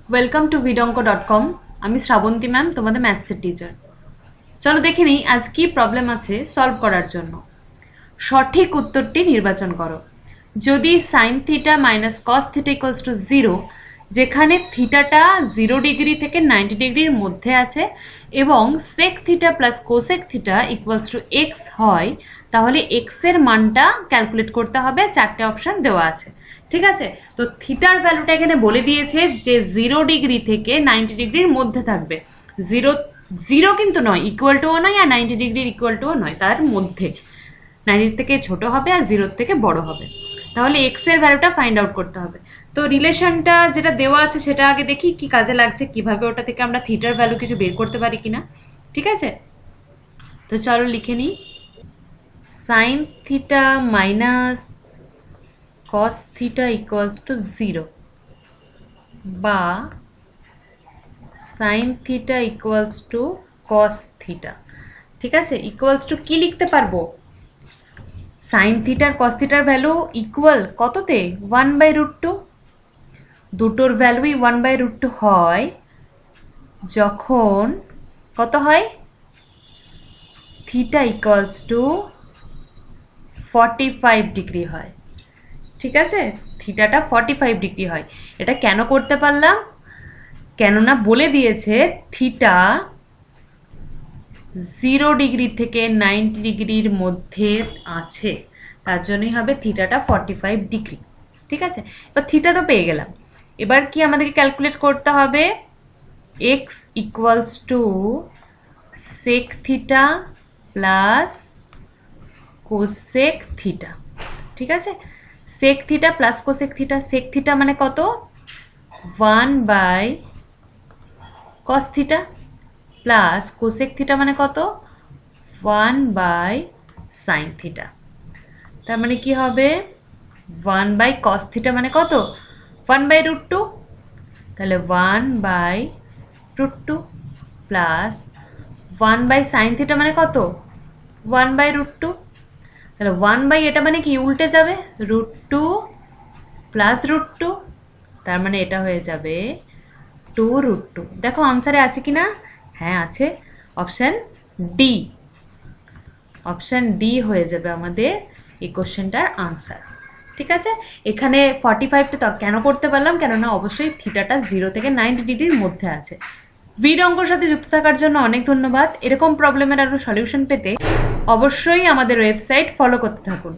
Welcome to vidonko.com। আমি Srabanti ma'am, তোমাদের ম্যাথসের teacher. চলো দেখে নিই আজ কি প্রবলেম আছে সলভ করার জন্য। সঠিক উত্তরটি নির্বাচন করো। যদি sign theta minus cos theta equals to 0, যেখানে থিটাটা 0 ডিগ্রি থেকে 90 ডিগ্রির মধ্যে আছে এবং sec theta plus cosec theta equals to x হয়, তাহলে এক্স এর মানটা ক্যালকুলেট করতে হবে। 4টে অপশন দেওয়া আছে, ঠিক আছে। তো থিটার ভ্যালুটা এখানে বলে দিয়েছে যে 0 ডিগ্রি থেকে 90 ডিগ্রির মধ্যে থাকবে। 0 কিন্তু নয়, ইকুয়াল টুও নয়, আর 90 ডিগ্রির ইকুয়াল টুও নয়, তার মধ্যে। 90 থেকে ছোট হবে আর 0 থেকে বড় হবে। তাহলে এক্স এর ভ্যালুটা ফাইন্ড আউট করতে হবে। তো রিলেশনটা যেটা দেওয়া আছে সেটা আগে দেখি কি কাজে লাগছে, কিভাবে ওটা থেকে আমরা থিটার ভ্যালু কিছু বের করতে পারি কিনা, ঠিক আছে। তো চলো লিখে নিই। Sine theta minus cos theta equals to 0 বা sine theta equals to cos theta, ঠিক আছে। ইকুয়ালস টু কি লিখতে পারবো? সাইন থিটার কস থিটার ভ্যালু ইকুয়াল কততে? 1/√2। দুটোর ভ্যালুই 1/√2 হয় যখন কত হয়? থিটা ইকুয়ালস টু 45 ডিগ্রি হয়, ঠিক আছে। থিটাটা 45 ডিগ্রি হয়। এটা কেন করতে পারলাম? কেননা বলে দিয়েছে থিটা 0 ডিগ্রি থেকে 90 ডিগ্রির মধ্যে আছে, তার জন্যই হবে থিটাটা 45 ডিগ্রি, ঠিক আছে। এবার থিটা তো পেয়ে গেলাম। এবার কি আমাদেরকে ক্যালকুলেট করতে হবে? X equals to sec theta plus cosec theta, ঠিক আছে। Sec theta plus cosec theta. Sec theta মানে কত? 1/cos theta plus cosec theta মানে কত? 1/sin theta. তার মানে কি হবে? 1/cos থিটা মানে কত? 1/√2। তাহলে 1/√2 প্লাস 1/sin থিটা মানে কত? 1/√2। তাহলে 1 এটা মানে কি উল্টে যাবে? √2 প্লাস √2, তার মানে এটা হয়ে যাবে 2√2। দেখো আনসারে আছে কিনা? হ্যাঁ আছে, অপশন ডি। অপশন ডি হয়ে যাবে আমাদের এই কোশ্চেনটার আনসার, ঠিক আছে। এখানে 45টা কেন করতে পারলাম? কেননা অবশ্যই থিটাটা 0 থেকে 90 ডিগ্রির মধ্যে আছে। vidonkoর সাথে যুক্ত থাকার জন্য অনেক ধন্যবাদ। এরকম প্রবলেমের আরো সলিউশন পেতে অবশ্যই আমাদের ওয়েবসাইট ফলো করতে থাকুন।